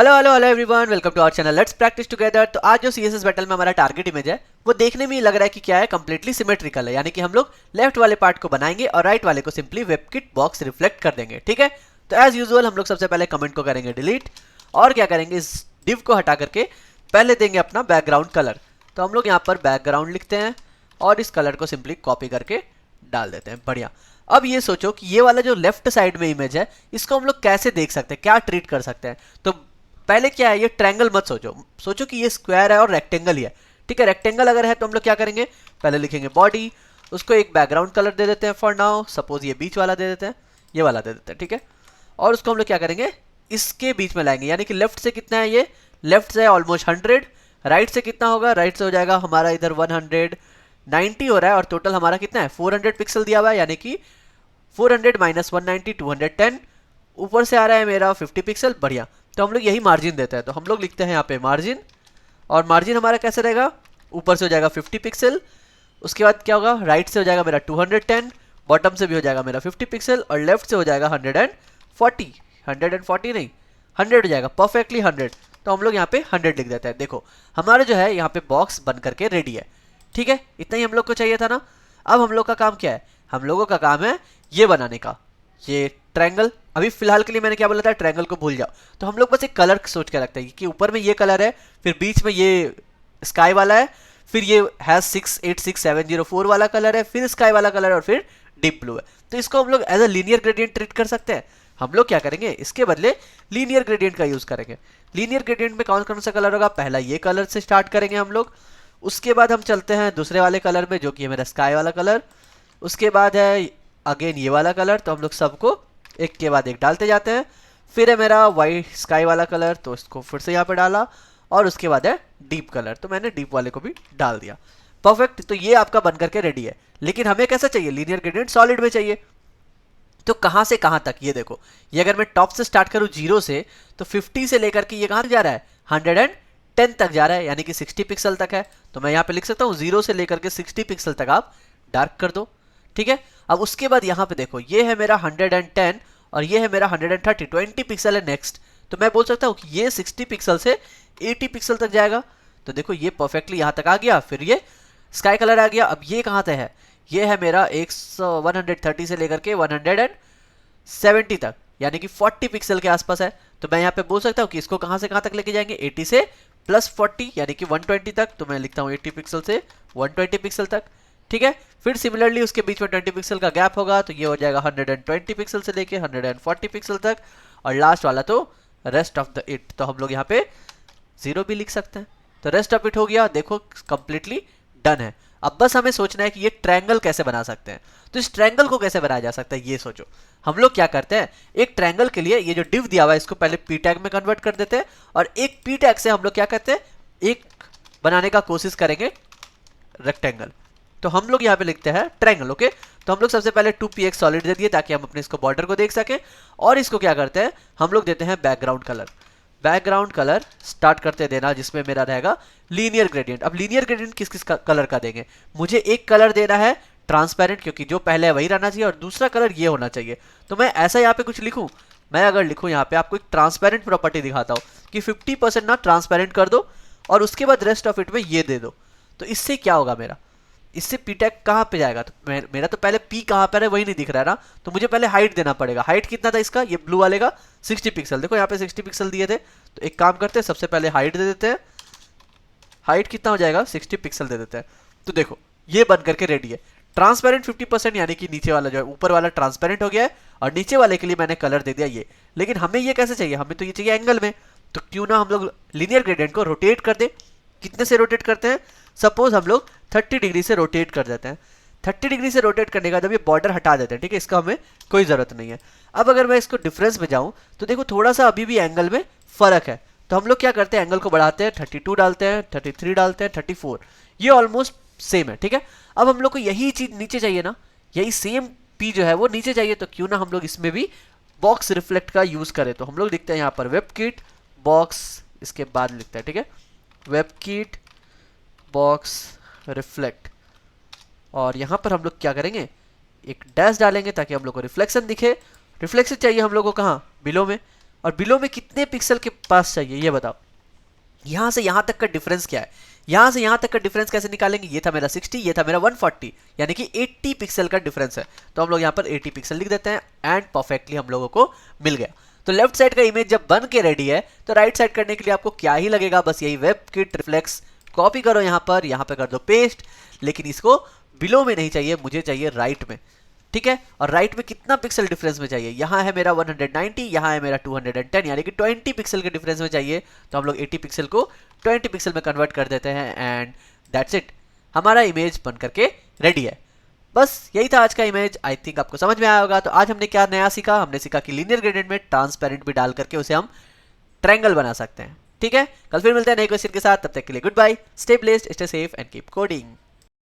Hello hello hello everyone, welcome to our channel let's practice together. तो आज जो CSS battle में हमारा टारगेट इमेज है वो देखने में ही लग रहा है कि क्या है, कंप्लीटली सिमेट्रिकल है। यानी कि हम लोग लेफ्ट वाले पार्ट को बनाएंगे और राइट वाले को सिंपली वेबकिट बॉक्स रिफ्लेक्ट कर देंगे। ठीक है, तो एज यूजुअल हम लोग सबसे पहले कमेंट को करेंगे डिलीट और क्या करेंगे, इस डिव को हटा करके पहले देंगे अपना बैकग्राउंड कलर। तो हम लोग यहाँ पर बैकग्राउंड लिखते हैं और इस कलर को सिंपली कॉपी करके डाल देते हैं। बढ़िया। अब ये सोचो कि ये वाला जो लेफ्ट साइड में इमेज है इसको हम लोग कैसे देख सकते हैं, क्या ट्रीट कर सकते हैं। तो पहले क्या है, ये ट्रायंगल मत सोचो, सोचो कि ये स्क्वायर है और रेक्टेंगल ही है। ठीक है, रेक्टेंगल अगर है तो हम लोग क्या करेंगे, पहले लिखेंगे बॉडी, उसको एक बैकग्राउंड कलर दे देते हैं फॉर नाउ, सपोज ये बीच वाला दे देते हैं, ये वाला दे देते हैं। ठीक है, और उसको हम लोग क्या करेंगे, इसके बीच में लाएंगे। यानी कि लेफ्ट से कितना है, ये लेफ्ट से ऑलमोस्ट 100, राइट से कितना होगा, राइट से हो जाएगा हमारा इधर 190 हो रहा है और टोटल हमारा कितना है 400 पिक्सल दिया हुआ है। यानी कि 400 माइनस 190 210, ऊपर से आ रहा है मेरा 50 पिक्सल। बढ़िया, तो हम लोग यही मार्जिन देते हैं। तो हम लोग लिखते हैं यहाँ पे मार्जिन, और मार्जिन हमारा कैसे रहेगा, ऊपर से हो जाएगा 50 पिक्सल, उसके बाद क्या होगा, राइट से हो जाएगा मेरा 210, बॉटम से भी हो जाएगा मेरा 50 पिक्सल और लेफ्ट से हो जाएगा 140 नहीं 100 हो जाएगा, परफेक्टली 100। तो हम लोग यहाँ पे 100 लिख देते हैं। देखो हमारा जो है यहाँ पे बॉक्स बन करके रेडी है। ठीक है, इतना ही हम लोग को चाहिए था ना। अब हम लोग का काम क्या है, हम लोगों का काम है ये बनाने का, ये ट्रायंगल। अभी फिलहाल के लिए मैंने क्या बोला था, ट्रायंगल को भूल जाओ। तो हम लोग बस एक कलर सोच के रखते हैं कि ऊपर में ये कलर है, फिर बीच में ये स्काई वाला है, फिर ये है 686704 वाला कलर है, फिर स्काई वाला कलर है और फिर डीप ब्लू है। तो इसको हम लोग as a linear gradient treat कर सकते हैं। हम लोग क्या करेंगे, इसके बदले लीनियर ग्रेडियंट का यूज करेंगे। लीनियर ग्रेडियंट में कौन कौन सा कलर होगा, पहला ये कलर से स्टार्ट करेंगे हम लोग, उसके बाद हम चलते हैं दूसरे वाले कलर में जो कि है मेरा स्काई वाला कलर, उसके बाद है अगेन ये वाला कलर। तो हम लोग सबको एक के बाद एक डालते जाते हैं। फिर है मेरा वाइट स्काई वाला कलर, तो इसको फिर से यहाँ पे डाला, और उसके बाद है डीप कलर, तो मैंने डीप वाले को भी डाल दिया। परफेक्ट, तो ये आपका बन करके रेडी है। लेकिन हमें कैसा चाहिए, लीनियर ग्रेडियंट सॉलिड में चाहिए। तो कहाँ से कहाँ तक, ये देखो, ये अगर मैं टॉप से स्टार्ट करूँ 0 से, तो 50 से लेकर के ये कहाँ जा रहा है 110 तक जा रहा है, यानी कि 60 पिक्सल तक है। तो मैं यहाँ पे लिख सकता हूँ 0 से लेकर के 60 पिक्सल तक आप डार्क कर दो। ठीक है, अब उसके बाद यहाँ पे देखो, ये है मेरा 110 और ये है मेरा 130, 20 पिक्सल है नेक्स्ट। तो मैं बोल सकता हूँ कि ये 60 पिक्सल से 80 पिक्सल तक जाएगा। तो देखो ये परफेक्टली यहाँ तक आ गया। फिर ये स्काई कलर आ गया। अब ये कहाँ तक है, ये है मेरा 130 से लेकर के 170 तक, यानी कि 40 पिक्सल के आसपास है। तो मैं यहाँ पे बोल सकता हूँ कि इसको कहाँ से कहाँ तक लेके जाएंगे, 80 से प्लस 40 यानी कि 120 तक। तो मैं लिखता हूँ 80 पिक्सल से 120 पिक्सल तक। ठीक है, फिर सिमिलरली उसके बीच में 20 पिक्सल का गैप होगा, तो ये हो जाएगा 120 पिक्सल से लेके 140 पिक्सल तक, और लास्ट वाला तो रेस्ट ऑफ द इट, तो हम लोग यहाँ पे 0 भी लिख सकते हैं। तो रेस्ट ऑफ इट हो गया, देखो कंप्लीटली डन है। अब बस हमें सोचना है कि ये ट्रायंगल कैसे बना सकते हैं। तो इस ट्रायंगल को कैसे बनाया जा सकता है, ये सोचो। हम लोग क्या करते हैं, एक ट्रायंगल के लिए ये जो डिव दिया हुआ है इसको पहले पी टैग में कन्वर्ट कर देते हैं, और एक पी टैग से हम लोग क्या करते हैं, एक बनाने का कोशिश करेंगे रेक्टेंगल। तो हम लोग यहाँ पे लिखते हैं ट्रायंगल। ओके, तो हम लोग सबसे पहले 2px सॉलिड दे दिए ताकि हम अपने इसको बॉर्डर को देख सकें, और इसको क्या करते हैं, हम लोग देते हैं background colour. Background colour start करते देना जिसमें मेरा रहेगा लीनियर ग्रेडियंट। अब लीनियर ग्रेडियंट किस किस कलर का देंगे, मुझे एक कलर देना है ट्रांसपेरेंट, क्योंकि जो पहले है वही रहना चाहिए, और दूसरा कलर ये होना चाहिए। तो मैं ऐसा यहाँ पे कुछ लिखूँ, मैं अगर लिखूँ यहाँ पे आपको एक ट्रांसपेरेंट प्रॉपर्टी दिखाता हूँ कि 50% ना ट्रांसपेरेंट कर दो, और उसके बाद रेस्ट ऑफ इट में ये दे दो। तो इससे क्या होगा मेरा, इससे पी टैग कहाँ पे जाएगा, तो मेरा तो पहले पी कहाँ पर है वही नहीं दिख रहा है ना, तो मुझे पहले हाइट देना पड़ेगा। हाइट कितना था इसका, ये ब्लू वाले का 60 पिक्सल, देखो यहाँ पे 60 पिक्सल दिए थे। तो एक काम करते हैं, सबसे पहले हाइट दे देते हैं। हाइट कितना हो जाएगा, 60 पिक्सल दे देते हैं। तो देखो ये बन करके रेडी है। ट्रांसपेरेंट 50%, यानी कि नीचे वाला जो है, ऊपर वाला ट्रांसपेरेंट हो गया है, और नीचे वाले के लिए मैंने कलर दे दिया ये। लेकिन हमें ये कैसे चाहिए, हमें तो ये चाहिए एंगल में। तो क्यों ना हम लोग लीनियर ग्रेडियंट को रोटेट कर दे। कितने से रोटेट करते हैं, सपोज हम लोग 30 डिग्री से रोटेट कर देते हैं। 30 डिग्री से रोटेट करने का जब ये बॉर्डर हटा देते हैं, ठीक है, इसका हमें कोई ज़रूरत नहीं है। अब अगर मैं इसको डिफरेंस में जाऊँ तो देखो थोड़ा सा अभी भी एंगल में फ़र्क है। तो हम लोग क्या करते हैं, एंगल को बढ़ाते हैं, 32 डालते हैं, 33 डालते हैं, 34, ये ऑलमोस्ट सेम है। ठीक है, अब हम लोग को यही चीज़ नीचे चाहिए ना, यही सेम पी जो है वो नीचे चाहिए। तो क्यों ना हम लोग इसमें भी बॉक्स रिफ्लेक्ट का यूज़ करें। तो हम लोग लिखते हैं यहाँ पर वेबकिट बॉक्स, इसके बाद लिखते हैं, ठीक है, वेबकिट बॉक्स रिफ्लेक्ट, और यहाँ पर हम लोग क्या करेंगे, एक डैश डालेंगे ताकि हम लोग को रिफ्लेक्शन दिखे। रिफ्लेक्शन चाहिए हम लोग को कहाँ, बिलो में। और बिलो में कितने पिक्सल के पास चाहिए ये बताओ। यहाँ से यहाँ तक का डिफरेंस क्या है, यहाँ से यहाँ तक का डिफरेंस कैसे निकालेंगे, ये था मेरा 60, ये था मेरा 140, यानी कि 80 पिक्सल का डिफरेंस है। तो हम लोग यहाँ पर 80 पिक्सल लिख देते हैं एंड परफेक्टली हम लोगों को मिल गया। तो लेफ्ट साइड का इमेज जब बन के रेडी है तो राइट साइड करने के लिए आपको क्या ही लगेगा, बस यही वेबकिट रिफ्लेक्स कॉपी करो यहाँ पे कर दो पेस्ट, लेकिन इसको बिलो में नहीं चाहिए, मुझे चाहिए राइट में, ठीक है। और राइट में कितना पिक्सल डिफरेंस में चाहिए, यहाँ है मेरा 190, यहाँ है मेरा 210, यानी कि 20 पिक्सल के डिफरेंस में चाहिए। तो हम लोग 80 पिक्सल को 20 पिक्सल में कन्वर्ट कर देते हैं एंड दैट्स इट, हमारा इमेज बन करके रेडी है। बस यही था आज का इमेज, आई थिंक आपको समझ में आया होगा। तो आज हमने क्या नया सीखा, हमने सीखा कि लीनियर ग्रेडियंट में ट्रांसपेरेंट भी डाल करके उसे हम ट्रायंगल बना सकते हैं, ठीक है। कल फिर मिलते हैं नए क्वेश्चन के साथ, तब तक के लिए good bye, stay blessed, stay safe and keep coding.